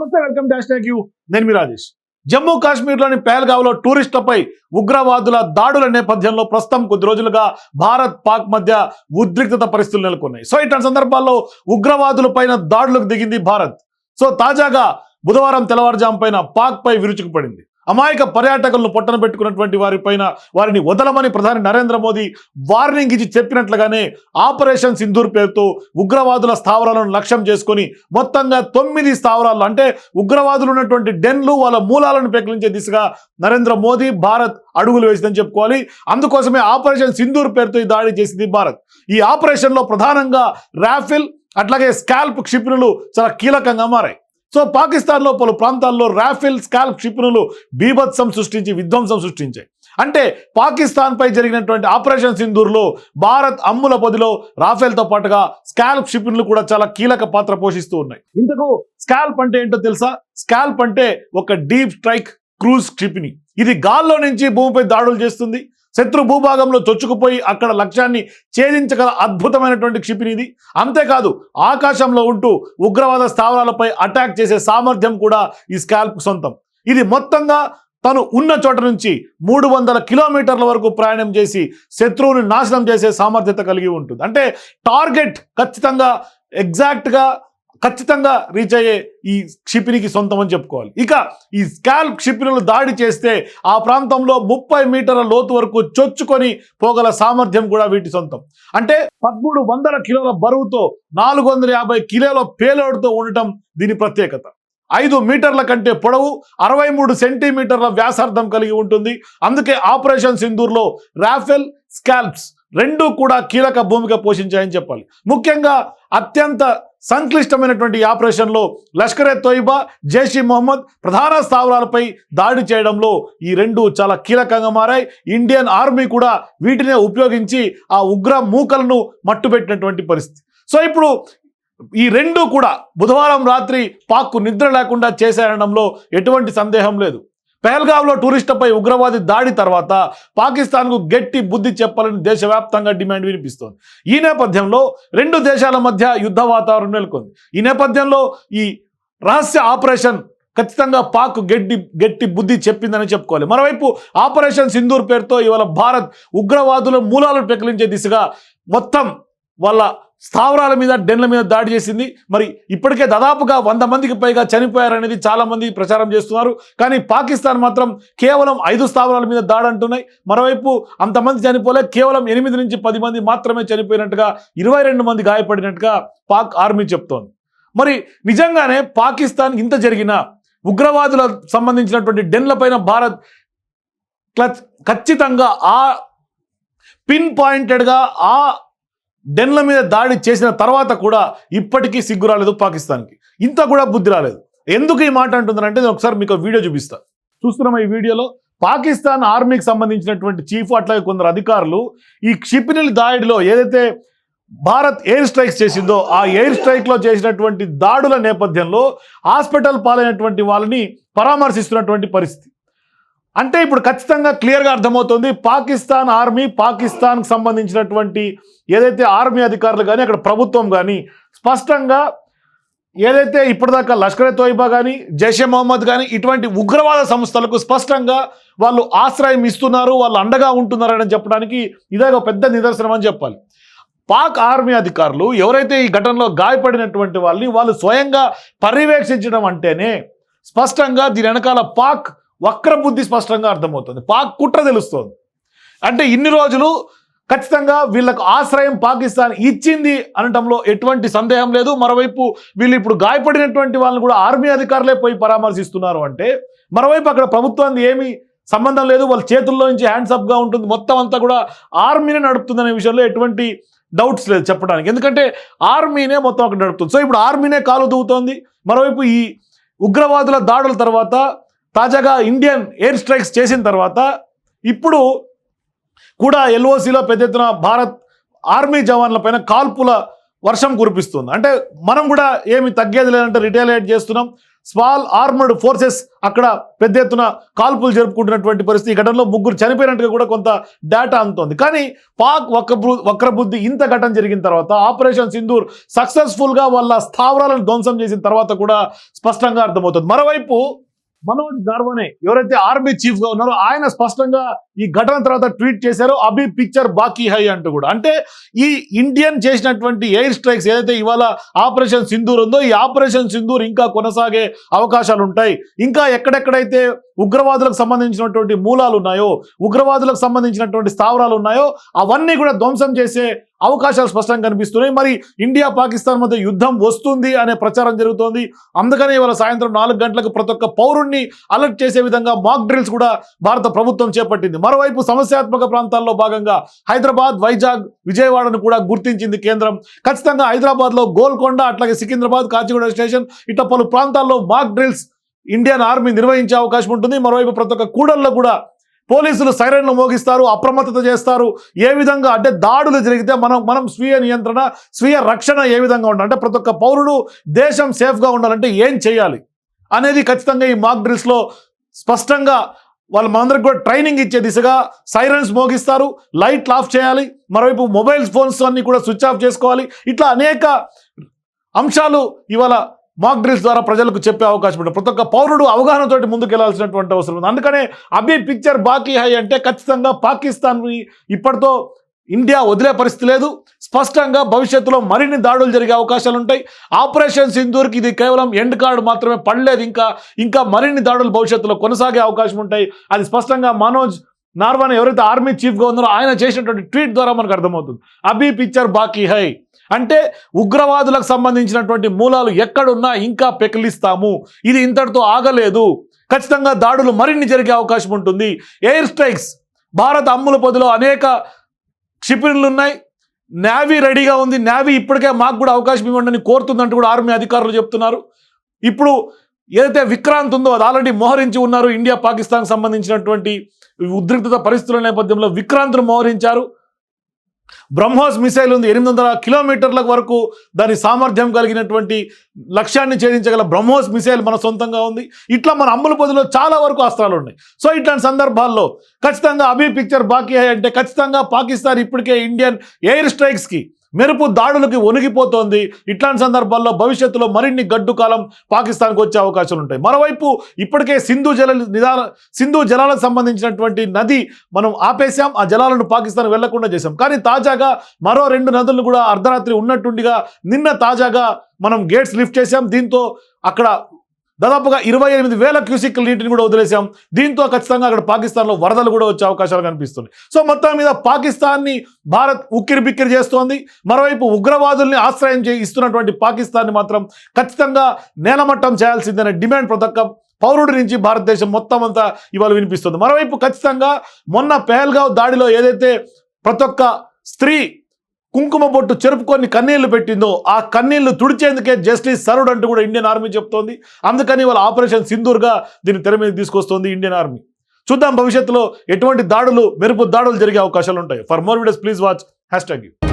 నమస్తే, welcome to #you. నేను మీ రాజేష్. జమ్మూ కాశ్మీర్లోని పెహల్గావ్లో టూరిస్టులపై ఉగ్రవాదుల దాడుల నేపథ్యంలో ప్రస్తుతం కొద్ది రోజులుగా భారత్ పాక్ మధ్య ఉద్రిక్తత పరిస్థితులు నెలకొన్నాయి. సో ఇట్లాంటి సందర్భాల్లో ఉగ్రవాదులపైన దాడులకు దిగింది భారత్. సో తాజాగా బుధవారం తెల్లవారుజాము పైన పాక్ పై విరుచుకుపడింది. అమాయక పర్యాటకులను పొట్టన పెట్టుకున్నటువంటి వారిని వదలమని ప్రధాని నరేంద్ర మోదీ వార్నింగ్ ఇచ్చి చెప్పినట్లుగానే ఆపరేషన్ సింధూర్ పేరుతో ఉగ్రవాదుల స్థావరాలను లక్ష్యం చేసుకొని మొత్తంగా 9 స్థావరాలు అంటే ఉగ్రవాదులు ఉన్నటువంటి డెన్లు వాళ్ళ మూలాలను పెకిలించే దిశగా నరేంద్ర మోదీ భారత్ అడుగులు వేసిందని చెప్పుకోవాలి. అందుకోసమే ఆపరేషన్ సింధూర్ పేరుతో ఈ దాడి చేసింది భారత్. ఈ ఆపరేషన్లో ప్రధానంగా రాఫెల్ అట్లాగే స్కాల్ప్ క్షిపణులు చాలా కీలకంగా మారాయి. సో పాకిస్తాన్లో పలు ప్రాంతాల్లో రాఫెల్ స్కాల్ప్ క్షిపణులు బీభత్సం సృష్టించి విధ్వంసం సృష్టించాయి. అంటే పాకిస్తాన్పై జరిగినటువంటి ఆపరేషన్ సింధూర్లో భారత్ అమ్ముల పొదిలో రాఫెల్తో పాటుగా స్కాల్ప్ క్షిపణులు కూడా చాలా కీలక పాత్ర పోషిస్తూ ఉన్నాయి. ఇంతకు స్కాల్ప్ అంటే ఏంటో తెలుసా? స్కాల్ప్ అంటే ఒక డీప్ స్ట్రైక్ క్రూజ్ క్షిపణి. ఇది గాల్లో నుంచి భూమిపై దాడులు చేస్తుంది. శత్రు భూభాగంలో చొచ్చుకుపోయి అక్కడ లక్ష్యాన్ని ఛేదించగల అద్భుతమైనటువంటి క్షిపణి ఇది. అంతేకాదు ఆకాశంలో ఉంటూ ఉగ్రవాద స్థావరాలపై అటాక్ చేసే సామర్థ్యం కూడా ఈ స్కాల్ప్ సొంతం. ఇది మొత్తంగా తను ఉన్న చోట నుంచి 300 కిలోమీటర్ల వరకు ప్రయాణం చేసి శత్రువుని నాశనం చేసే సామర్థ్యత కలిగి ఉంటుంది. అంటే టార్గెట్ ఖచ్చితంగా రీచ్ అయ్యే ఈ క్షిపణికి సొంతం అని చెప్పుకోవాలి. ఇక ఈ స్కాల్ప్ క్షిపణులు దాడి చేస్తే ఆ ప్రాంతంలో 30 మీటర్ల లోతు వరకు చొచ్చుకొని పోగల సామర్థ్యం కూడా వీటి సొంతం. అంటే 1300 కిలోల బరువుతో 450 కిలోల పేలోడ్తో ఉండటం దీని ప్రత్యేకత. 5 మీటర్ల కంటే పొడవు, 63 సెంటీమీటర్ల వ్యాసార్థం కలిగి ఉంటుంది. అందుకే ఆపరేషన్ సింధూర్లో రాఫెల్, స్కాల్ప్స్ రెండూ కూడా కీలక భూమిక పోషించాయని చెప్పాలి. ముఖ్యంగా అత్యంత సంక్లిష్టమైనటువంటి ఈ ఆపరేషన్లో లష్కర్ ఎ తోయిబా, జైష్-ఇ మొహమ్మద్ ప్రధాన స్థావరాలపై దాడి చేయడంలో ఈ రెండు చాలా కీలకంగా మారాయి. ఇండియన్ ఆర్మీ కూడా వీటినే ఉపయోగించి ఆ ఉగ్ర మూకలను మట్టుబెట్టినటువంటి పరిస్థితి. సో ఇప్పుడు ఈ రెండు కూడా బుధవారం రాత్రి పాక్కు నిద్ర లేకుండా చేశారనడంలో ఎటువంటి సందేహం లేదు. పెహల్గావ్లో టూరిస్టులపై ఉగ్రవాది దాడి తర్వాత పాకిస్తాన్కు గట్టి బుద్ధి చెప్పాలని దేశవ్యాప్తంగా డిమాండ్ వినిపిస్తోంది. ఈ నేపథ్యంలో రెండు దేశాల మధ్య యుద్ధ వాతావరణం నెలకొంది. ఈ నేపథ్యంలో ఈ రహస్య ఆపరేషన్ ఖచ్చితంగా పాక్ గట్టి బుద్ధి చెప్పిందని చెప్పుకోవాలి. మరోవైపు ఆపరేషన్ సింధూర్ పేరుతో ఇవాళ భారత్ ఉగ్రవాదుల మూలాలను పెకిలించే దిశగా మొత్తం వాళ్ళ స్థావరాల మీద, డెన్ల మీద దాడి చేసింది. మరి ఇప్పటికే దాదాపుగా 100 మందికి పైగా చనిపోయారనేది చాలా మంది ప్రచారం చేస్తున్నారు. కానీ పాకిస్తాన్ మాత్రం కేవలం 5 స్థావరాల మీద దాడి అంటున్నాయి. మరోవైపు అంతమంది చనిపోలే, కేవలం 8 నుంచి 10 మంది మాత్రమే చనిపోయినట్టుగా, 22 మంది గాయపడినట్టుగా పాక్ ఆర్మీ చెప్తోంది. మరి నిజంగానే పాకిస్తాన్ ఇంత జరిగినా ఉగ్రవాదులకు సంబంధించినటువంటి డెన్ల పైన భారత్ ఖచ్చితంగా ఆ పిన్ పాయింటెడ్గా ఆ డెన్ల మీద దాడి చేసిన తర్వాత కూడా ఇప్పటికీ సిగ్గు రాలేదు పాకిస్తాన్కి. ఇంత కూడా బుద్ధి రాలేదు. ఎందుకు ఈ మాట అంటున్నారంటే నేను ఒకసారి మీకు వీడియో చూపిస్తాను. చూస్తున్నాం ఈ వీడియోలో పాకిస్తాన్ ఆర్మీకి సంబంధించినటువంటి చీఫ్ అట్లాగే కొందరు అధికారులు ఈ క్షిపణుల దాడిలో ఏదైతే భారత్ ఎయిర్ స్ట్రైక్స్ చేసిందో ఆ ఎయిర్ స్ట్రైక్లో చేసినటువంటి దాడుల నేపథ్యంలో హాస్పిటల్ పాలైనటువంటి వాళ్ళని పరామర్శిస్తున్నటువంటి పరిస్థితి. అంటే ఇప్పుడు ఖచ్చితంగా క్లియర్గా అర్థమవుతుంది పాకిస్తాన్ ఆర్మీ, పాకిస్తాన్కి సంబంధించినటువంటి ఏదైతే ఆర్మీ అధికారులు కానీ అక్కడ ప్రభుత్వం కానీ స్పష్టంగా ఏదైతే ఇప్పటిదాకా లష్కర్ ఎ తోయిబా కానీ, జైష్-ఎ మొహమ్మద్ కానీ ఇటువంటి ఉగ్రవాద సంస్థలకు స్పష్టంగా వాళ్ళు ఆశ్రయం ఇస్తున్నారు, వాళ్ళు అండగా ఉంటున్నారని చెప్పడానికి ఇదే ఒక పెద్ద నిదర్శనం అని చెప్పాలి. పాక్ ఆర్మీ అధికారులు ఎవరైతే ఈ ఘటనలో గాయపడినటువంటి వాళ్ళు స్వయంగా పర్యవేక్షించడం అంటేనే స్పష్టంగా దీని వెనకాల పాక్ వక్ర బుద్ధి స్పష్టంగా అర్థమవుతుంది. పాక్ కుట్ర తెలుస్తోంది. అంటే ఇన్ని రోజులు ఖచ్చితంగా వీళ్ళకు ఆశ్రయం పాకిస్తాన్ ఇచ్చింది అనటంలో ఎటువంటి సందేహం లేదు. మరోవైపు వీళ్ళు ఇప్పుడు గాయపడినటువంటి వాళ్ళని కూడా ఆర్మీ అధికారులే పోయి పరామర్శిస్తున్నారు. అంటే మరోవైపు అక్కడ ప్రభుత్వానికి ఏమీ సంబంధం లేదు, వాళ్ళ చేతుల్లో నుంచి హ్యాండ్సప్గా ఉంటుంది, మొత్తం అంతా కూడా ఆర్మీనే నడుపుతుందనే విషయంలో ఎటువంటి డౌట్స్ లేదు చెప్పడానికి. ఎందుకంటే ఆర్మీనే మొత్తం అక్కడ నడుపుతుంది. సో ఇప్పుడు ఆర్మీనే కాలు దూవుతోంది. మరోవైపు ఈ ఉగ్రవాదుల దాడుల తర్వాత తాజాగా ఇండియన్ ఎయిర్ స్ట్రైక్స్ చేసిన తర్వాత ఇప్పుడు కూడా ఎల్ఓసిలో పెద్ద ఎత్తున భారత్ ఆర్మీ జవాన్ల పైన కాల్పుల వర్షం కురిపిస్తుంది. అంటే మనం కూడా ఏమి తగ్గేది లేదంటే రిటాలియేట్ చేస్తున్నాం. స్మాల్ ఆర్మర్డ్ ఫోర్సెస్ అక్కడ పెద్ద ఎత్తున కాల్పులు జరుపుకుంటున్నటువంటి పరిస్థితి. ఈ ఘటనలో 3 చనిపోయినట్టుగా కూడా కొంత డేటా అందుతోంది. కానీ పాక్ వక్రబుద్ధి ఇంత ఘటన జరిగిన తర్వాత ఆపరేషన్ సింధూర్ సక్సెస్ఫుల్గా వాళ్ళ స్థావరాలను ధ్వంసం చేసిన తర్వాత కూడా స్పష్టంగా అర్థమవుతుంది. మరోవైపు మనోజ్ నార్వనే ఎవరైతే ఆర్మీ చీఫ్ గా ఉన్నారో ఆయన స్పష్టంగా ఈ ఘటన తర్వాత ట్వీట్ చేశారో అభి పిక్చర్ బాకీ హై అంటూ కూడా. అంటే ఈ ఇండియన్ చేసినటువంటి ఎయిర్ స్ట్రైక్స్ ఏదైతే ఇవాళ ఆపరేషన్ సింధూర్ ఉందో ఈ ఆపరేషన్ సింధూర్ ఇంకా కొనసాగే అవకాశాలు ఉంటాయి. ఇంకా ఎక్కడెక్కడైతే ఉగ్రవాదులకు సంబంధించినటువంటి మూలాలు ఉన్నాయో, ఉగ్రవాదులకు సంబంధించినటువంటి స్థావరాలు ఉన్నాయో అవన్నీ కూడా ధ్వంసం చేసే అవకాశాలు స్పష్టంగా కనిపిస్తున్నాయి. మరి ఇండియా పాకిస్తాన్ మధ్య యుద్ధం వస్తుంది అనే ప్రచారం జరుగుతోంది. అందుకనే ఇవాళ సాయంత్రం 4 గంటలకు ప్రతి ఒక్క పౌరుణ్ణి అలర్ట్ చేసే విధంగా మాక్ డ్రిల్స్ కూడా భారత ప్రభుత్వం చేపట్టింది. మరోవైపు సమస్యాత్మక ప్రాంతాల్లో భాగంగా హైదరాబాద్, వైజాగ్, విజయవాడను కూడా గుర్తించింది కేంద్రం. ఖచ్చితంగా హైదరాబాద్లో గోల్కొండ, అట్లాగే సికింద్రాబాద్, కాచిగూడ స్టేషన్ ఇట్లా పలు ప్రాంతాల్లో మాక్ డ్రిల్స్ ఇండియన్ ఆర్మీ నిర్వహించే అవకాశం ఉంటుంది. మరోవైపు ప్రతి ఒక్క కూడల్లో కూడా పోలీసులు సైరన్లు మోగిస్తారు, అప్రమత్తత చేస్తారు. ఏ విధంగా అంటే దాడులు జరిగితే మనం స్వీయ నియంత్రణ, స్వీయ రక్షణ ఏ విధంగా ఉండాలి అంటే ప్రతి ఒక్క పౌరుడు దేశం సేఫ్గా ఉండాలంటే ఏం చేయాలి అనేది ఖచ్చితంగా ఈ మాక్ డ్రిల్స్లో స్పష్టంగా వాళ్ళు మనందరికి కూడా ట్రైనింగ్ ఇచ్చే దిశగా సైరన్స్ మోగిస్తారు, లైట్లు ఆఫ్ చేయాలి, మరోవైపు మొబైల్ ఫోన్స్ అన్ని కూడా స్విచ్ ఆఫ్ చేసుకోవాలి. ఇట్లా అనేక అంశాలు ఇవాళ మాక్ డ్రిల్స్ ద్వారా ప్రజలకు చెప్పే అవకాశం ఉంటుంది. ప్రతి ఒక్క పౌరుడు అవగాహనతోటి ముందుకు వెళ్లాల్సినటువంటి అవసరం ఉంది. అందుకనే అభి పిక్చర్ బాకీ హై అంటే ఖచ్చితంగా పాకిస్తాన్ని ఇప్పటితో ఇండియా వదిలే పరిస్థితి లేదు. స్పష్టంగా భవిష్యత్తులో మరిన్ని దాడులు జరిగే అవకాశాలు ఉంటాయి. ఆపరేషన్ సింధూర్కి ఇది కేవలం ఎండ్ కార్డు మాత్రమే పడలేదు, ఇంకా మరిన్ని దాడులు భవిష్యత్తులో కొనసాగే అవకాశం ఉంటాయి. అది స్పష్టంగా మనోజ్ నార్వానే ఎవరైతే ఆర్మీ చీఫ్గా ఉన్నారో ఆయన చేసినటువంటి ట్వీట్ ద్వారా మనకు అర్థమవుతుంది. అభి పిక్చర్ బాకీ హై అంటే ఉగ్రవాదులకు సంబంధించినటువంటి మూలాలు ఎక్కడున్నా ఇంకా పెకిలిస్తాము, ఇది ఇంతటితో ఆగలేదు, ఖచ్చితంగా దాడులు మరిన్ని జరిగే అవకాశం ఉంటుంది. ఎయిర్ స్ట్రైక్స్ భారత అమ్ముల పొదిలో అనేక క్షిపణులు ఉన్నాయి, నేవీ రెడీగా ఉంది, నేవీ ఇప్పటికే మాకు కూడా అవకాశం ఇవ్వండి కోరుతుందంటూ కూడా ఆర్మీ అధికారులు చెప్తున్నారు. ఇప్పుడు ఏదైతే విక్రాంత్ ఉందో అది ఆల్రెడీ మోహరించి ఉన్నారు. ఇండియా పాకిస్తాన్కి సంబంధించినటువంటి ఉద్రిక్తత పరిస్థితుల నేపథ్యంలో విక్రాంత్ను మోహరించారు. బ్రహ్మోస్ మిసైల్ ఉంది, 800 కిలోమీటర్ల వరకు దాని సామర్థ్యం కలిగినటువంటి లక్ష్యాన్ని ఛేదించగల బ్రహ్మోస్ మిసైల్ మన సొంతంగా ఉంది. ఇట్లా మన అమ్ముల పొదిలో చాలా వరకు అస్త్రాలు ఉన్నాయి. సో ఇట్లాంటి సందర్భాల్లో ఖచ్చితంగా అభి పిక్చర్ బాకీ అంటే ఖచ్చితంగా పాకిస్తాన్ ఇప్పటికే ఇండియన్ ఎయిర్ స్ట్రైక్స్కి మెరుపు దాడులకి వణిగిపోతోంది. ఇట్లాంటి సందర్భాల్లో భవిష్యత్తులో మరిన్ని గడ్డు కాలం పాకిస్తాన్కి వచ్చే అవకాశాలు ఉంటాయి. మరోవైపు ఇప్పటికే సింధు జలాలకు సంబంధించినటువంటి నది మనం ఆపేశాం, ఆ జలాలను పాకిస్తాన్ వెళ్లకుండా చేశాం. కానీ తాజాగా మరో 2 నదులను కూడా అర్ధరాత్రి ఉన్నట్టుండిగా నిన్న తాజాగా మనం గేట్స్ లిఫ్ట్ చేశాం. దీంతో అక్కడ దాదాపుగా 28,000 క్యూసిక్ల నీటిని కూడా వదిలేసాం. దీంతో ఖచ్చితంగా అక్కడ పాకిస్తాన్లో వరదలు కూడా వచ్చే అవకాశాలు కనిపిస్తున్నాయి. సో మొత్తం మీద పాకిస్తాన్ని భారత్ ఉక్కిరి బిక్కిరి చేస్తోంది. మరోవైపు ఉగ్రవాదుల్ని ఆశ్రయం ఇస్తున్నటువంటి పాకిస్తాన్ని మాత్రం ఖచ్చితంగా నేలమట్టం చేయాల్సిందనే డిమాండ్ ప్రతి ఒక్క పౌరుడి నుంచి భారతదేశం మొత్తం అంతా ఇవాళ వినిపిస్తుంది. మరోవైపు ఖచ్చితంగా మొన్న పెహల్గావ్ దాడిలో ఏదైతే ప్రతి ఒక్క స్త్రీ కుంకుమ బొట్టు చెరుపుకొని కన్నీళ్లు పెట్టిందో ఆ కన్నీళ్లు తుడిచేందుకే జస్టిస్ సర్వ్డ్ అంటూ కూడా ఇండియన్ ఆర్మీ చెప్తోంది. అందుకని వాళ్ళ ఆపరేషన్ సింధూర్గా దీన్ని తెర మీద తీసుకొస్తోంది ఇండియన్ ఆర్మీ. చూద్దాం భవిష్యత్తులో ఎటువంటి దాడులు, మెరుపు దాడులు జరిగే అవకాశాలు ఉంటాయి. For more videos please watch #.